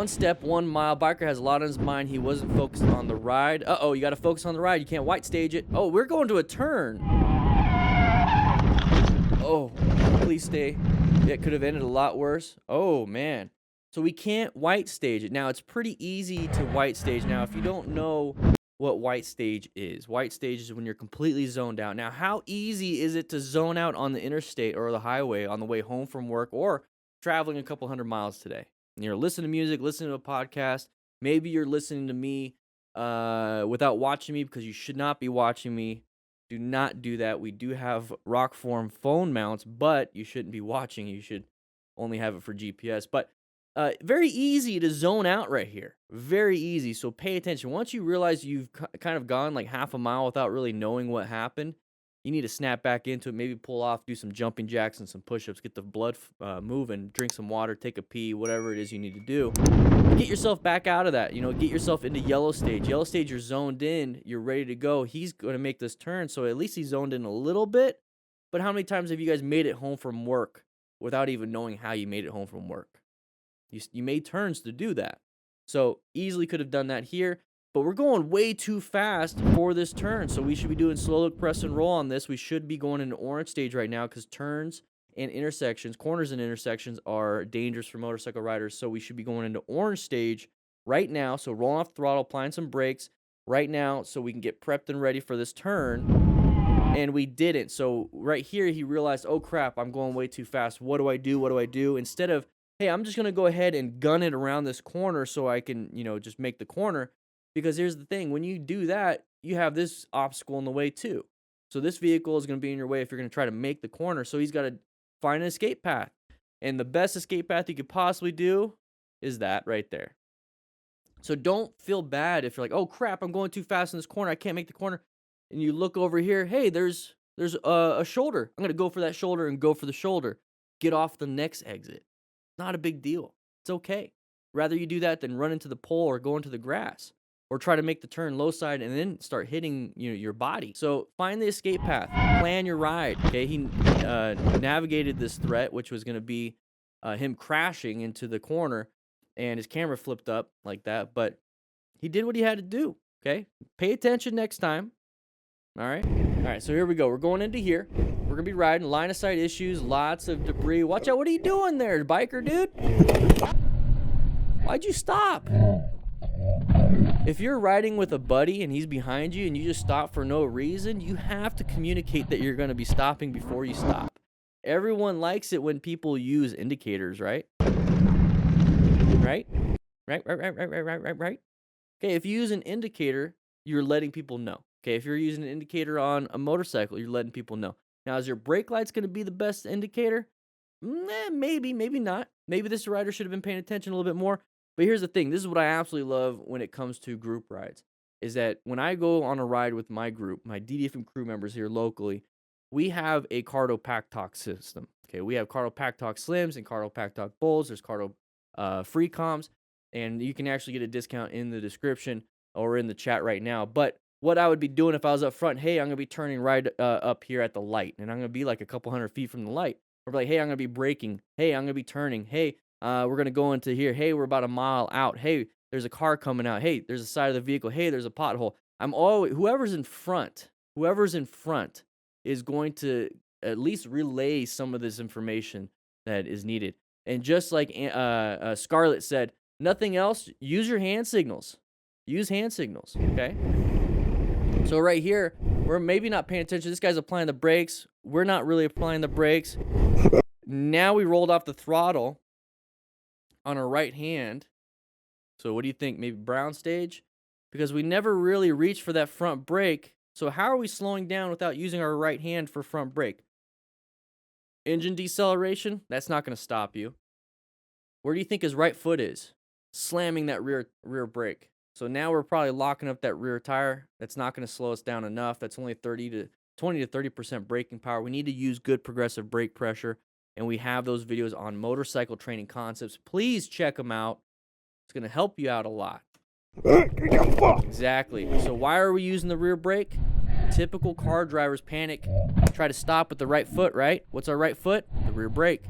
One step, 1 mile. Biker has a lot on his mind. He wasn't focused on the ride. Uh-oh, you got to focus on the ride. You can't white stage it. Oh, we're going to a turn. Oh, please stay. It could have ended a lot worse. Oh, man. So we can't white stage it. Now, it's pretty easy to white stage. Now, if you don't know what white stage is when you're completely zoned out. Now, how easy is it to zone out on the interstate or the highway on the way home from work or traveling a couple 100 miles today? And you're listening to music, listening to a podcast. Maybe you're listening to me without watching me because you should not be watching me. Do not do that. We do have ROKFORM phone mounts, but you shouldn't be watching. You should only have it for GPS. But very easy to zone out right here. Very easy. So pay attention. Once you realize you've kind of gone like half a mile without really knowing what happened, you need to snap back into it, maybe pull off, do some jumping jacks and some push-ups, get the blood moving, drink some water, take a pee, whatever it is you need to do. Get yourself back out of that. Get yourself into yellow stage. Yellow stage, you're zoned in, you're ready to go. He's going to make this turn, so at least he's zoned in a little bit. But how many times have you guys made it home from work without even knowing how you made it home from work? You made turns to do that. So easily could have done that here. But we're going way too fast for this turn, so we should be doing slow look, press, and roll on this. We should be going into orange stage right now because turns and intersections, corners and intersections are dangerous for motorcycle riders, so we should be going into orange stage right now. So rolling off the throttle, applying some brakes right now so we can get prepped and ready for this turn, and we didn't. So right here, he realized, oh, crap, I'm going way too fast. What do I do? What do I do? Instead of, hey, I'm just going to go ahead and gun it around this corner so I can, just make the corner. Because here's the thing, when you do that, you have this obstacle in the way too. So this vehicle is going to be in your way if you're going to try to make the corner. So he's got to find an escape path. And the best escape path you could possibly do is that right there. So don't feel bad if you're like, oh crap, I'm going too fast in this corner. I can't make the corner. And you look over here, hey, there's a shoulder. I'm going to go for that shoulder and go for the shoulder. Get off the next exit. Not a big deal. It's okay. Rather you do that than run into the pole or go into the grass. Or try to make the turn low side and then start hitting your body. So find the escape path. Plan your ride. Okay, he navigated this threat, which was going to be him crashing into the corner, and his camera flipped up like that. But he did what he had to do. Okay, pay attention next time. All right. So here we go. We're going into here. We're gonna be riding. Line of sight issues. Lots of debris. Watch out! What are you doing there, biker dude? Why'd you stop? If you're riding with a buddy and he's behind you and you just stop for no reason, you have to communicate that you're going to be stopping before you stop. Everyone likes it when people use indicators, right? Right? Right. Okay, if you use an indicator, you're letting people know. Okay, if you're using an indicator on a motorcycle, you're letting people know. Now, is your brake lights going to be the best indicator? Maybe, maybe not. Maybe this rider should have been paying attention a little bit more. But here's the thing. This is what I absolutely love when it comes to group rides, is that when I go on a ride with my group, my DDFM crew members here locally, we have a Cardo Pack Talk system. Okay, we have Cardo Pack Talk Slims and Cardo Pack Talk Bulls. There's Cardo Free Comms, and you can actually get a discount in the description or in the chat right now. But what I would be doing if I was up front, hey, I'm going to be turning right up here at the light, and I'm going to be like a couple hundred feet from the light. Or like, hey, I'm going to be braking. Hey, I'm going to be turning. Hey, we're going to go into here. Hey, we're about a mile out. Hey, there's a car coming out. Hey, there's a side of the vehicle. Hey, there's a pothole. Whoever's in front is going to at least relay some of this information that is needed. And just like Scarlett said, nothing else, use your hand signals. Use hand signals, okay? So right here, we're maybe not paying attention. This guy's applying the brakes. We're not really applying the brakes. Now we rolled off the throttle on our right hand. So what do you think? Maybe brown stage? Because we never really reached for that front brake. So how are we slowing down without using our right hand for front brake? Engine deceleration? That's not going to stop you. Where do you think his right foot is? Slamming that rear brake. So now we're probably locking up that rear tire. That's not going to slow us down enough. That's only 20 to 30% braking power. We need to use good progressive brake pressure. And we have those videos on Motorcycle Training Concepts. Please check them out. It's going to help you out a lot. Exactly. So why are we using the rear brake? Typical car drivers panic. Try to stop with the right foot, right? What's our right foot? The rear brake.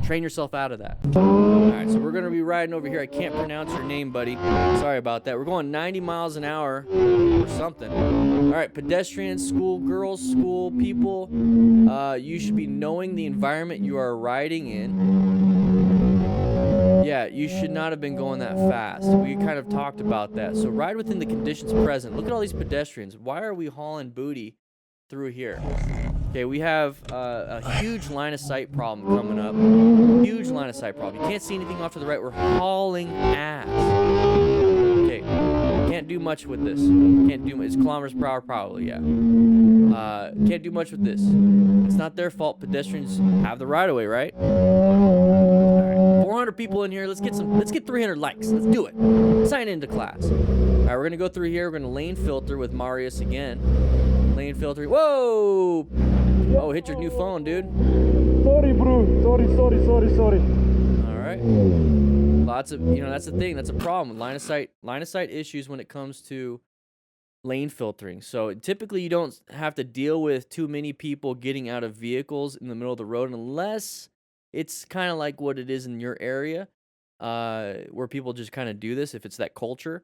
Train yourself out of that. All right, so we're going to be riding over here. I can't pronounce your name, buddy. Sorry about that. We're going 90 miles an hour or something. All right, pedestrians, school girls, school people. You should be knowing the environment you are riding in. Yeah, you should not have been going that fast. We kind of talked about that. So ride within the conditions present. Look at all these pedestrians. Why are we hauling booty through here? Okay, we have a huge line of sight problem coming up. Huge line of sight problem. You can't see anything off to the right. We're hauling ass. Okay, can't do much with this. Can't do much. It's kilometers per hour probably, yeah. Can't do much with this. It's not their fault. Pedestrians have the right of way, right? All right, 400 people in here. Let's get 300 likes. Let's do it. Sign into class. All right, we're gonna go through here. We're gonna lane filter with Marius again. Lane filter. Whoa! Oh, hit your new phone, dude. Sorry, bro. Sorry. All right. Lots of, that's the thing. That's a problem. Line of sight issues when it comes to lane filtering. So typically you don't have to deal with too many people getting out of vehicles in the middle of the road unless it's kind of like what it is in your area, where people just kind of do this if it's that culture.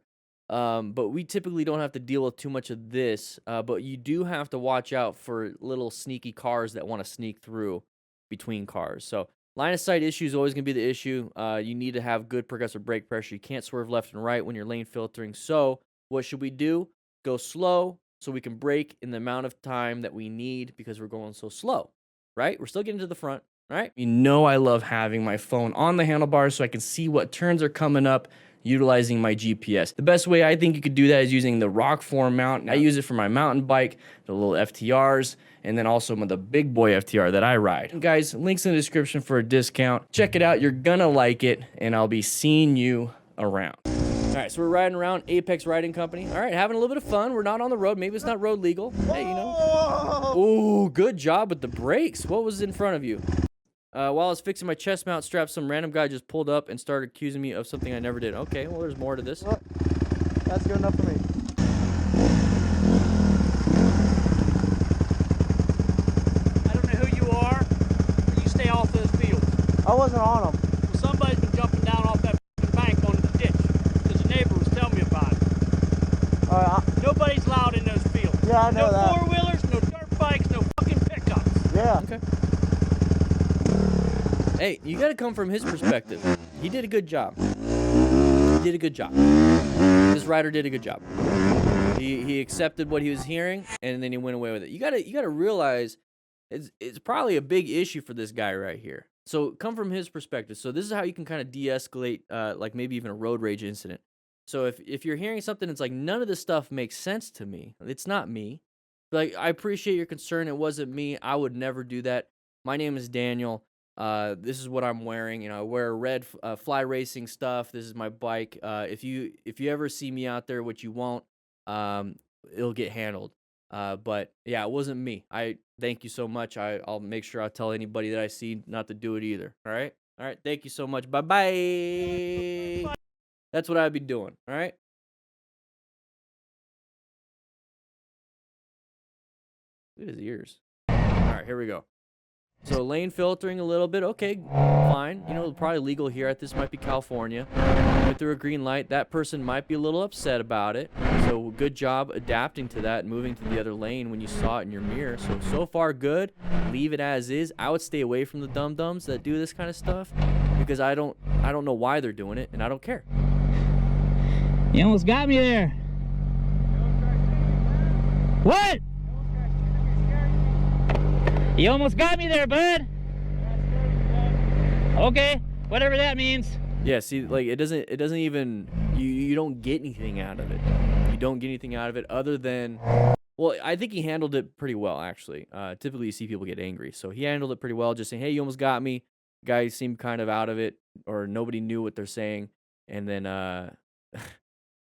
But we typically don't have to deal with too much of this, but you do have to watch out for little sneaky cars that want to sneak through between cars. So line of sight issue is always going to be the issue. You need to have good progressive brake pressure. You can't swerve left and right when you're lane filtering. So what should we do? Go slow so we can brake in the amount of time that we need because we're going so slow, right? We're still getting to the front, right? You know I love having my phone on the handlebars so I can see what turns are coming up, utilizing my GPS. The best way I think you could do that is using the ROKFORM mount. I use it for my mountain bike, the little FTRs, and then also the big boy FTR that I ride. And guys, links in the description for a discount. Check it out. You're gonna like it, and I'll be seeing you around. All right, so we're riding around Apex Riding Company. All right, having a little bit of fun. We're not on the road. Maybe it's not road legal. Hey, Ooh, good job with the brakes. What was in front of you? While I was fixing my chest mount strap, some random guy just pulled up and started accusing me of something I never did. Okay, well, there's more to this. Well, that's good enough for me. I don't know who you are, but you stay off those fields. I wasn't on them. Well, somebody's been jumping down off that bank onto the ditch, because the neighbor was telling me about it. Nobody's allowed in those fields. Yeah, I know no that. Four-wheelers, no dirt bikes, no fucking pickups. Yeah. Okay. Hey, you gotta come from his perspective. He did a good job. This rider did a good job. He accepted what he was hearing, and then he went away with it. You gotta realize it's probably a big issue for this guy right here. So come from his perspective. So this is how you can kind of de-escalate, like maybe even a road rage incident. So if you're hearing something, it's like none of this stuff makes sense to me. It's not me. Like, I appreciate your concern. It wasn't me. I would never do that. My name is Daniel. This is what I'm wearing. I wear red fly racing stuff. This is my bike. If you ever see me out there, which you won't, it'll get handled. But yeah, it wasn't me. I thank you so much. I'll make sure I tell anybody that I see not to do it either. All right. Thank you so much. Bye bye. That's what I'd be doing. All right. Look at his ears. All right, here we go. So lane filtering a little bit. Okay, fine. Probably legal here. This might be California. Went through a green light. That person might be a little upset about it. So good job adapting to that and moving to the other lane when you saw it in your mirror. So far good. Leave it as is. I would stay away from the dum-dums that do this kind of stuff because I don't know why they're doing it, and I don't care. You almost got me there. What? You almost got me there, bud. Okay, whatever that means. Yeah, see, like it doesn't even you don't get anything out of it. You don't get anything out of it other than, well, I think he handled it pretty well actually. Typically you see people get angry, so he handled it pretty well. Just saying, hey, you almost got me. Guys seemed kind of out of it, or nobody knew what they're saying, and then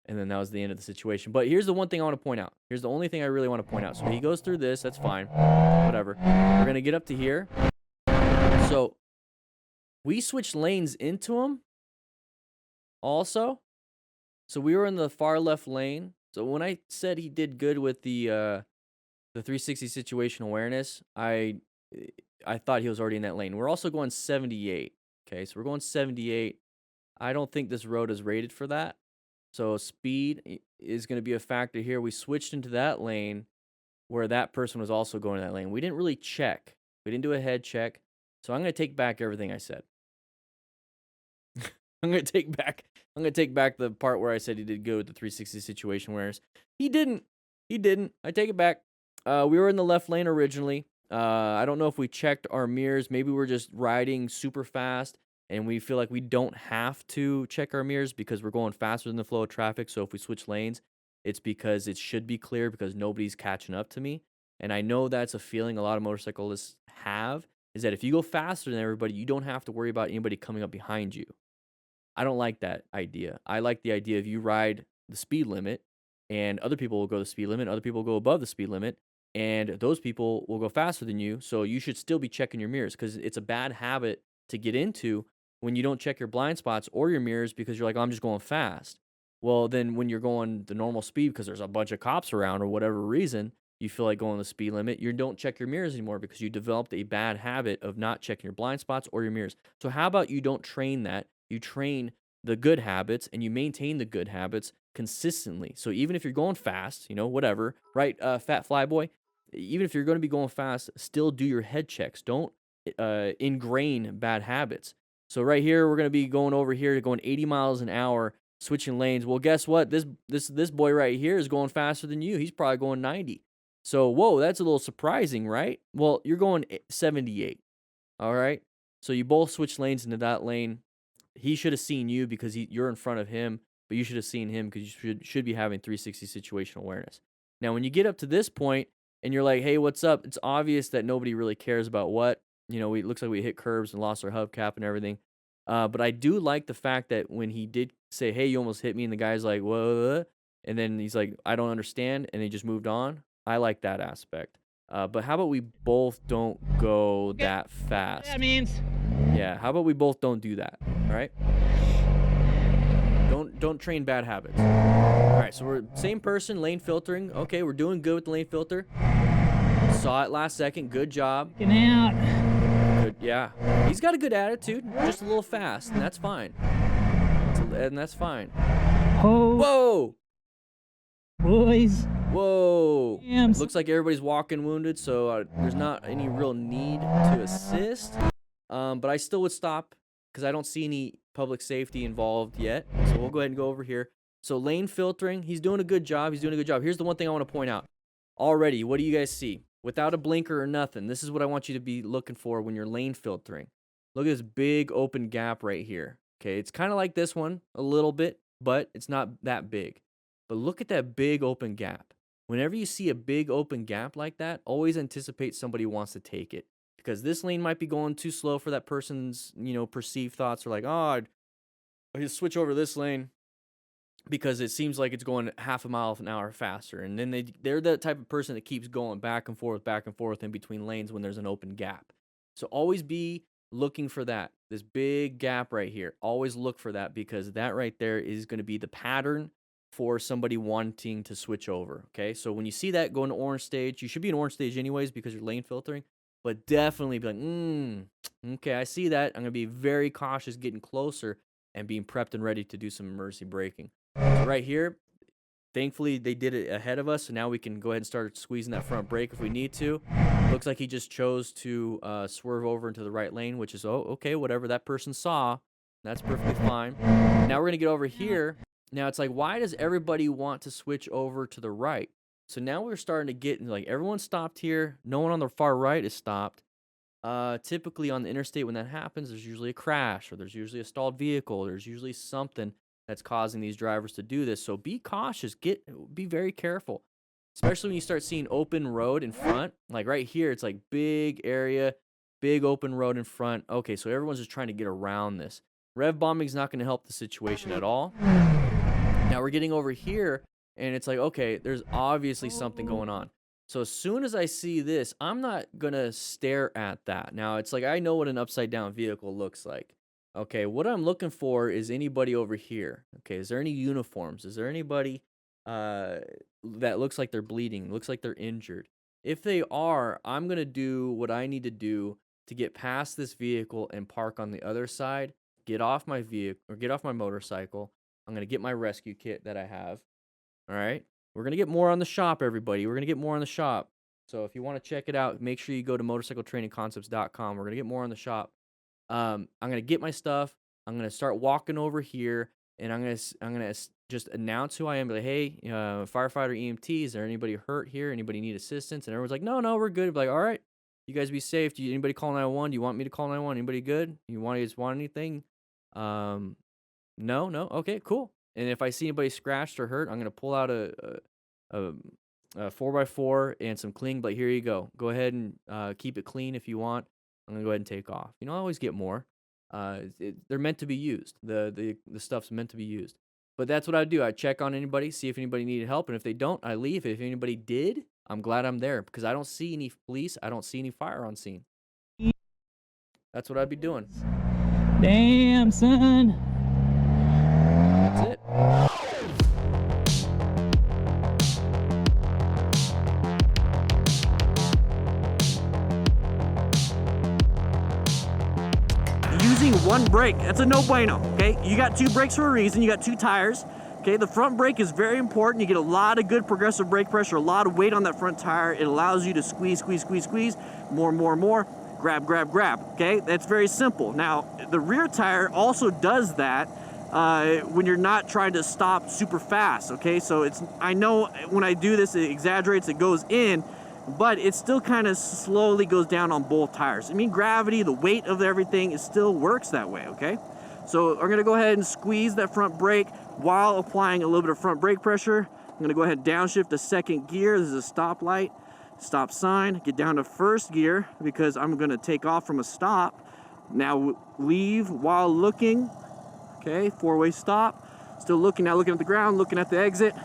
and then that was the end of the situation. But here's the one thing I want to point out. Here's the only thing I really want to point out. So he goes through this. That's fine. Whatever. We're going to get up to here. So we switched lanes into him also. So we were in the far left lane. So when I said he did good with the 360 situation awareness, I thought he was already in that lane. We're also going 78. Okay, so we're going 78. I don't think this road is rated for that. So speed is going to be a factor here. We switched into that lane where that person was also going in that lane. We didn't really check. We didn't do a head check. So I'm going to take back everything I said. I'm gonna take back the part where I said he did good with the 360 situation awareness. He didn't. He didn't. I take it back. We were in the left lane originally. I don't know if we checked our mirrors. Maybe we're just riding super fast and we feel like we don't have to check our mirrors because we're going faster than the flow of traffic. So if we switch lanes, it's because it should be clear because nobody's catching up to me. And I know that's a feeling a lot of motorcyclists have, is that if you go faster than everybody, you don't have to worry about anybody coming up behind you. I don't like that idea. I like the idea of you ride the speed limit and other people will go the speed limit, other people will go above the speed limit, and those people will go faster than you. So you should still be checking your mirrors because it's a bad habit to get into when you don't check your blind spots or your mirrors because you're like, oh, I'm just going fast. Well, then when you're going the normal speed because there's a bunch of cops around or whatever reason, you feel like going the speed limit, you don't check your mirrors anymore because you developed a bad habit of not checking your blind spots or your mirrors. So how about you don't train that? You train the good habits and you maintain the good habits consistently. So even if you're going fast, whatever, right? Fat fly boy, even if you're going to be going fast, still do your head checks. Don't ingrain bad habits. So right here, we're going to be going over here to going 80 miles an hour, switching lanes. Well, guess what? This boy right here is going faster than you. He's probably going 90. So, whoa, that's a little surprising, right? Well, you're going 78. All right. So you both switch lanes into that lane. He should have seen you because you're in front of him, but you should have seen him because you should be having 360 situational awareness. Now, when you get up to this point and you're like, hey, what's up? It's obvious that nobody really cares about what. It looks like we hit curbs and lost our hubcap and everything. But I do like the fact that when he did say, hey, you almost hit me, and the guy's like, whoa, and then he's like, I don't understand, and he just moved on. I like that aspect. But how about we both don't go that fast? That means. Yeah, how about we both don't do that, all right? Don't train bad habits. All right, so we're same person, lane filtering. Okay, we're doing good with the lane filter. Saw it last second. Good job. Getting out. Good, yeah. He's got a good attitude, just a little fast, and that's fine. And that's fine. Oh. Whoa! Boys. Whoa! Damn. Looks like everybody's walking wounded, so there's not any real need to assist. But I still would stop because I don't see any public safety involved yet. So we'll go ahead and go over here. So lane filtering, he's doing a good job. Here's the one thing I want to point out. Already, what do you guys see? Without a blinker or nothing, this is what I want you to be looking for when you're lane filtering. Look at this big open gap right here. Okay, it's kind of like this one a little bit, but it's not that big. But look at that big open gap. Whenever you see a big open gap like that, always anticipate somebody wants to take it. Because this lane might be going too slow for that person's, perceived thoughts. Or like, oh, I just switch over this lane because it seems like it's going half a mile an hour faster. And then they're the type of person that keeps going back and forth in between lanes when there's an open gap. So always be looking for that. This big gap right here. Always look for that because that right there is going to be the pattern for somebody wanting to switch over. Okay, so when you see that going to orange stage, you should be in orange stage anyways because you're lane filtering. But definitely be like, okay, I see that. I'm going to be very cautious getting closer and being prepped and ready to do some emergency braking. So right here, thankfully, they did it ahead of us, so now we can go ahead and start squeezing that front brake if we need to. Looks like he just chose to swerve over into the right lane, which is, okay, whatever that person saw. That's perfectly fine. Now we're going to get over here. Now it's like, why does everybody want to switch over to the right? So now we're starting to get, like, everyone stopped here. No one on the far right is stopped. Typically on the interstate when that happens, there's usually a crash or there's usually a stalled vehicle. There's usually something that's causing these drivers to do this. So be cautious. Be very careful, especially when you start seeing open road in front. Like right here, it's like big area, big open road in front. Okay, so everyone's just trying to get around this. Rev bombing is not going to help the situation at all. Now we're getting over here, and it's like, okay, there's obviously something going on. So as soon as I see this, I'm not going to stare at that. Now, it's like I know what an upside-down vehicle looks like. Okay, what I'm looking for is anybody over here. Okay, is there any uniforms? Is there anybody that looks like they're bleeding, looks like they're injured? If they are, I'm going to do what I need to do to get past this vehicle and park on the other side, get off my vehicle or get off my motorcycle. I'm going to get my rescue kit that I have. All right. We're going to get more on the shop, everybody. We're going to get more on the shop. So if you want to check it out, make sure you go to motorcycletrainingconcepts.com. We're going to get more on the shop. I'm going to get my stuff. I'm going to start walking over here, and I'm going to just announce who I am. Be like, hey, firefighter, EMT, is there anybody hurt here? Anybody need assistance? And everyone's like, no, we're good. Be like, all right, you guys be safe. Anybody call 911? Do you want me to call 911? Anybody good? You guys want anything? No. Okay, cool. And if I see anybody scratched or hurt, I'm going to pull out a 4x4 and some cling, but here you go. Go ahead and keep it clean if you want. I'm gonna go ahead and take off. I always get more. They're meant to be used. The stuff's meant to be used. But that's what I do. I check on anybody, see if anybody needed help, and if they don't, I leave. If anybody did, I'm glad I'm there because I don't see any police. I don't see any fire on scene. That's what I'd be doing. Damn, son. That's it. Using one brake, that's a no bueno, okay? You got two brakes for a reason. You got two tires, okay? The front brake is very important. You get a lot of good progressive brake pressure, a lot of weight on that front tire. It allows you to squeeze, more, grab, okay? That's very simple. Now, the rear tire also does that when you're not trying to stop super fast, okay? So I know when I do this, it exaggerates, it goes in, but it still kind of slowly goes down on both tires. I mean, gravity, the weight of everything, it still works that way, okay? So I'm gonna go ahead and squeeze that front brake while applying a little bit of front brake pressure. I'm gonna go ahead and downshift to second gear. This is a stoplight, stop sign. Get down to first gear because I'm gonna take off from a stop. Now leave while looking, okay? Four-way stop. Still looking, now looking at the ground, looking at the exit.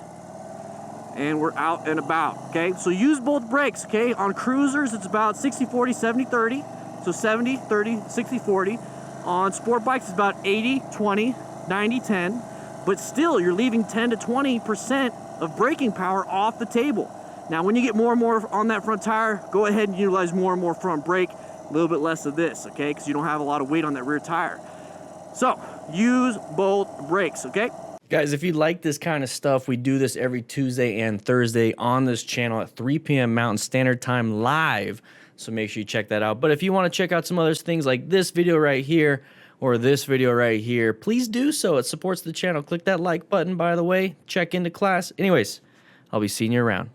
And we're out and about, okay? So use both brakes, okay? On cruisers, it's about 60-40, 70-30. So 70-30, 60-40. On sport bikes, it's about 80-20, 90-10. But still, you're leaving 10 to 20% of braking power off the table. Now, when you get more and more on that front tire, go ahead and utilize more and more front brake, a little bit less of this, okay? Because you don't have a lot of weight on that rear tire. So, use both brakes, okay? Guys, if you like this kind of stuff, we do this every Tuesday and Thursday on this channel at 3 p.m. Mountain Standard Time live. So make sure you check that out. But if you want to check out some other things like this video right here or this video right here, please do so. It supports the channel. Click that like button, by the way. Check into class. Anyways, I'll be seeing you around.